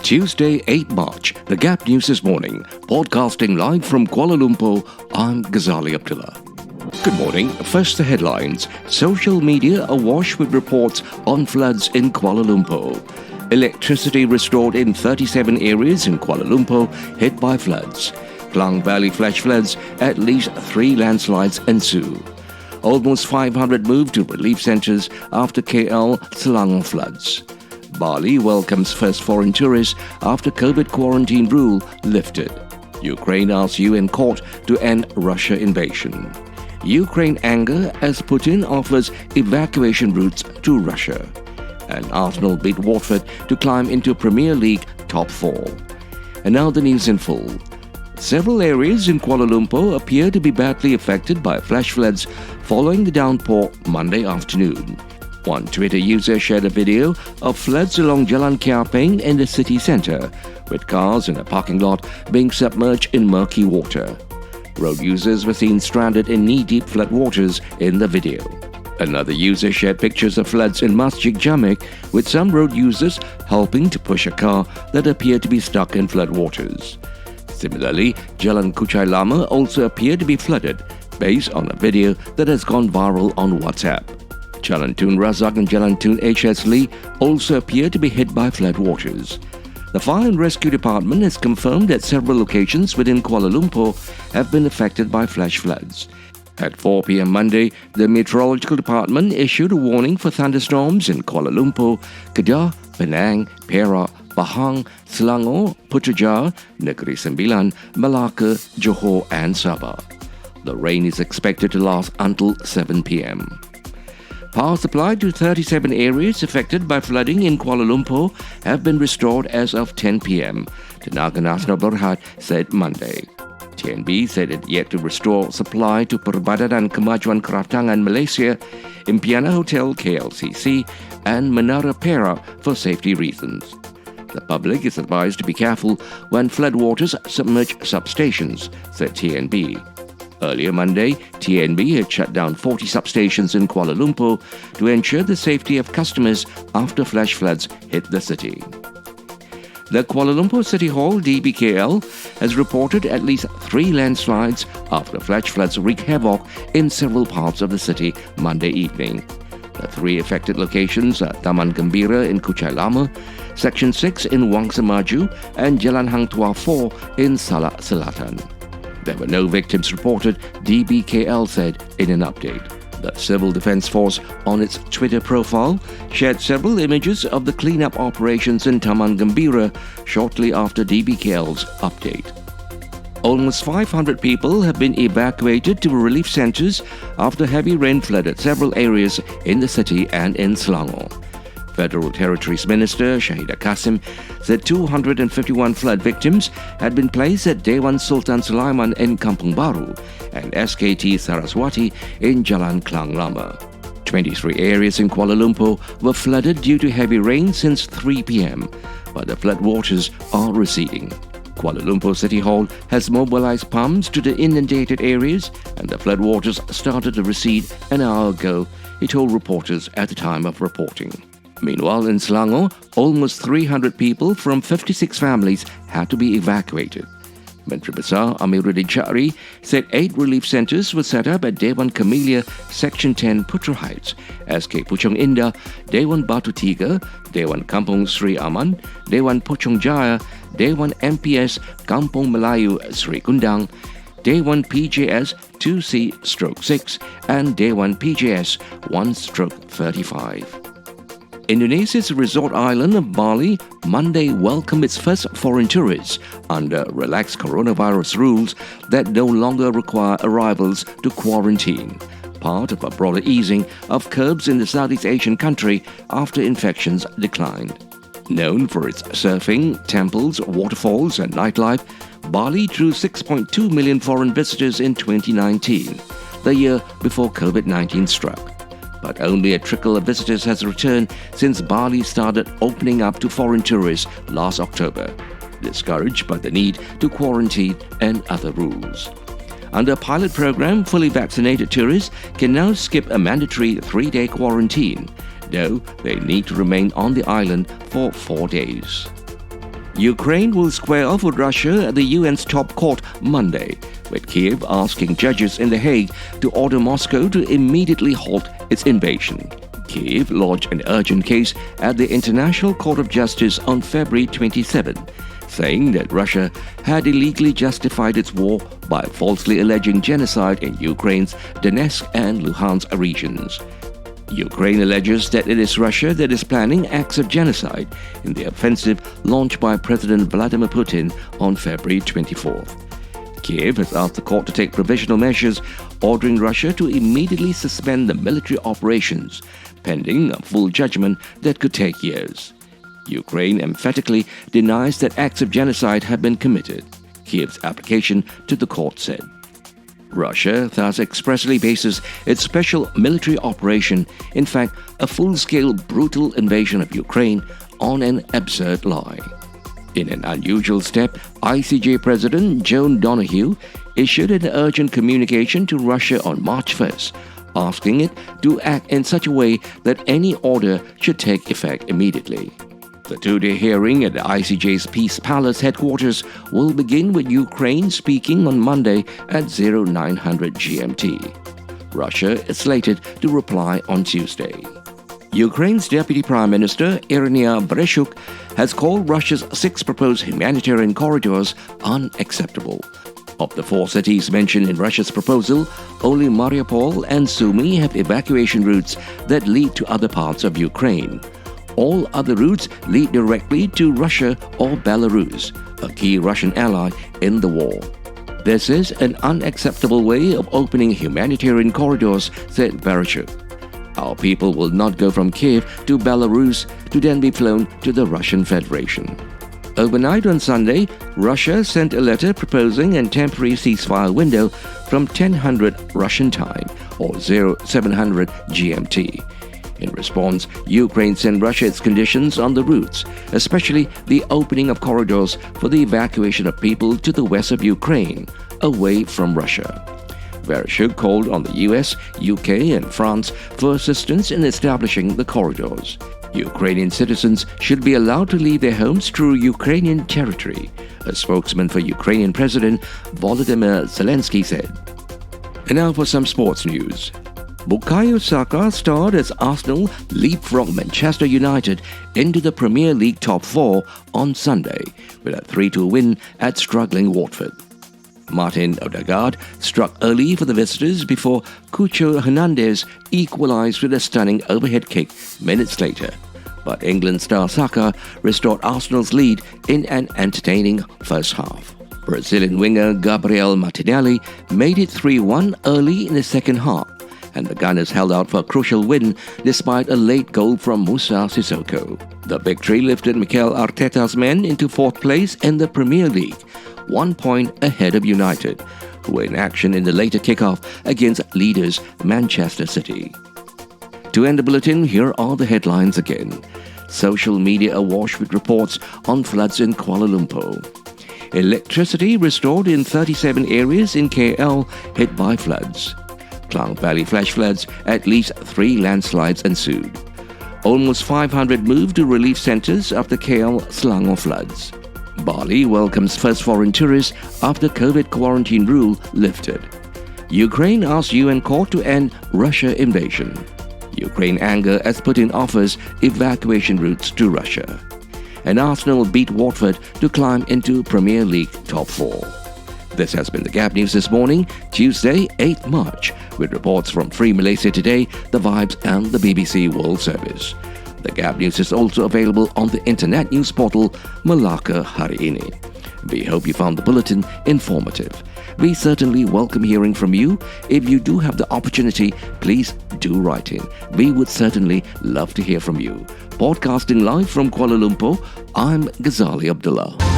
Tuesday, 8 March, The Gap News This Morning, podcasting live from Kuala Lumpur, I'm Ghazali Abdullah. Good morning. First, the headlines. Social media awash with reports on floods in Kuala Lumpur. Electricity restored in 37 areas in Kuala Lumpur hit by floods. Klang Valley flash floods, at least 3 landslides ensue. Almost 500 moved to relief centres after KL Selangor floods. Bali welcomes first foreign tourists after COVID quarantine rule lifted. Ukraine asks UN court to end Russia invasion. Ukraine anger as Putin offers evacuation routes to Russia. And Arsenal beat Watford to climb into Premier League top 4. And now the news in full. Several areas in Kuala Lumpur appear to be badly affected by flash floods following the downpour Monday afternoon. One Twitter user shared a video of floods along Jalan Kiapeng in the city centre, with cars in a parking lot being submerged in murky water. Road users were seen stranded in knee-deep floodwaters in the video. Another user shared pictures of floods in Masjid Jamek, with some road users helping to push a car that appeared to be stuck in floodwaters. Similarly, Jalan Kuchai Lama also appeared to be flooded, based on a video that has gone viral on WhatsApp. Jalan Tun Razak and Jalan Tun H.S. Lee also appear to be hit by floodwaters. The Fire and Rescue Department has confirmed that several locations within Kuala Lumpur have been affected by flash floods. At 4 p.m. Monday, the Meteorological Department issued a warning for thunderstorms in Kuala Lumpur, Kedah, Penang, Perak, Pahang, Selangor, Putrajaya, Negeri Sembilan, Melaka, Johor and Sabah. The rain is expected to last until 7 p.m. Power supply to 37 areas affected by flooding in Kuala Lumpur have been restored as of 10 p.m., Tenaga Nasional Berhad said Monday. TNB said it yet to restore supply to Perbadanan Kemajuan Keraftangan Malaysia, Impiana Hotel KLCC and Menara Perak for safety reasons. The public is advised to be careful when floodwaters submerge substations, said TNB. Earlier Monday, TNB had shut down 40 substations in Kuala Lumpur to ensure the safety of customers after flash floods hit the city. The Kuala Lumpur City Hall, DBKL, has reported at least 3 landslides after flash floods wreaked havoc in several parts of the city Monday evening. The 3 affected locations are Taman Gembira in Kuchai Lama, Section 6 in Wangsa Maju, and Jalan Hang Tuah 4 in Salak Selatan. There were no victims reported, DBKL said in an update. The Civil Defence Force, on its Twitter profile, shared several images of the cleanup operations in Taman Gembira shortly after DBKL's update. Almost 500 people have been evacuated to relief centres after heavy rain flooded several areas in the city and in Selangor. Federal Territories Minister Shahida Kasim said 251 flood victims had been placed at Dewan Sultan Sulaiman in Kampung Baru and SKT Saraswati in Jalan Klang Lama. 23 areas in Kuala Lumpur were flooded due to heavy rain since 3 p.m, but the floodwaters are receding. Kuala Lumpur City Hall has mobilized pumps to the inundated areas and the floodwaters started to recede an hour ago, he told reporters at the time of reporting. Meanwhile, in Selangor, almost 300 people from 56 families had to be evacuated. Menteri Besar Amiruddin Syahri said 8 relief centres were set up at Dewan Camellia, Section 10 Putra Heights, SK Puchong Indah, Dewan Batu Tiga, Dewan Kampung Sri Aman, Dewan Puchong Jaya, Dewan MPS Kampung Melayu Sri Kundang, Dewan PJS 2C/6 and Dewan PJS 1/35. Indonesia's resort island of Bali Monday welcomed its first foreign tourists under relaxed coronavirus rules that no longer require arrivals to quarantine, part of a broader easing of curbs in the Southeast Asian country after infections declined. Known for its surfing, temples, waterfalls and nightlife, Bali drew 6.2 million foreign visitors in 2019, the year before COVID-19 struck. But only a trickle of visitors has returned since Bali started opening up to foreign tourists last October, discouraged by the need to quarantine and other rules. Under a pilot program, fully vaccinated tourists can now skip a mandatory 3-day quarantine, though they need to remain on the island for 4 days. Ukraine will square off with Russia at the UN's top court Monday, with Kiev asking judges in The Hague to order Moscow to immediately halt its invasion. Kiev lodged an urgent case at the International Court of Justice on February 27, saying that Russia had illegally justified its war by falsely alleging genocide in Ukraine's Donetsk and Luhansk regions. Ukraine alleges that it is Russia that is planning acts of genocide in the offensive launched by President Vladimir Putin on February 24th. Kiev has asked the court to take provisional measures, ordering Russia to immediately suspend the military operations, pending a full judgment that could take years. Ukraine emphatically denies that acts of genocide have been committed, Kiev's application to the court said. Russia thus expressly bases its special military operation, in fact, a full-scale brutal invasion of Ukraine, on an absurd lie. In an unusual step, ICJ President Joan Donoghue issued an urgent communication to Russia on March 1st, asking it to act in such a way that any order should take effect immediately. The two-day hearing at the ICJ's Peace Palace headquarters will begin with Ukraine speaking on Monday at 0900 GMT. Russia is slated to reply on Tuesday. Ukraine's Deputy Prime Minister Iryna Vereshchuk has called Russia's 6 proposed humanitarian corridors unacceptable. Of the 4 cities mentioned in Russia's proposal, only Mariupol and Sumy have evacuation routes that lead to other parts of Ukraine. All other routes lead directly to Russia or Belarus, a key Russian ally in the war. This is an unacceptable way of opening humanitarian corridors, said Vereshchuk. Our people will not go from Kiev to Belarus to then be flown to the Russian Federation. Overnight on Sunday, Russia sent a letter proposing a temporary ceasefire window from 1000 Russian time, or 0700 GMT. In response, Ukraine sent Russia its conditions on the routes, especially the opening of corridors for the evacuation of people to the west of Ukraine, away from Russia. Vereshchuk called on the US, UK and France for assistance in establishing the corridors. Ukrainian citizens should be allowed to leave their homes through Ukrainian territory, a spokesman for Ukrainian President Volodymyr Zelensky said. And now for some sports news. Bukayo Saka starred as Arsenal leapfrogged Manchester United into the Premier League top 4 on Sunday with a 3-2 win at struggling Watford. Martin Odegaard struck early for the visitors before Cucho Hernandez equalised with a stunning overhead kick minutes later. But England star Saka restored Arsenal's lead in an entertaining first half. Brazilian winger Gabriel Martinelli made it 3-1 early in the second half, and the Gunners held out for a crucial win despite a late goal from Musa Sissoko. The victory lifted Mikel Arteta's men into 4th place in the Premier League, 1 point ahead of United, who were in action in the later kickoff against leaders Manchester City. To end the bulletin, here are the headlines again. Social media awash with reports on floods in Kuala Lumpur. Electricity restored in 37 areas in KL hit by floods. Klang Valley flash floods, at least 3 landslides ensued. Almost 500 moved to relief centres after KL Selangor floods. Bali welcomes first foreign tourists after COVID quarantine rule lifted. Ukraine asks UN court to end Russia invasion. Ukraine anger as Putin offers evacuation routes to Russia. And Arsenal beat Watford to climb into Premier League top 4. This has been the Gap News this morning, Tuesday, 8th March, with reports from Free Malaysia Today, The Vibes and the BBC World Service. The Gap News is also available on the internet news portal Melaka Hari Ini. We hope you found the bulletin informative. We certainly welcome hearing from you. If you do have the opportunity, please do write in. We would certainly love to hear from you. Podcasting live from Kuala Lumpur, I'm Ghazali Abdullah.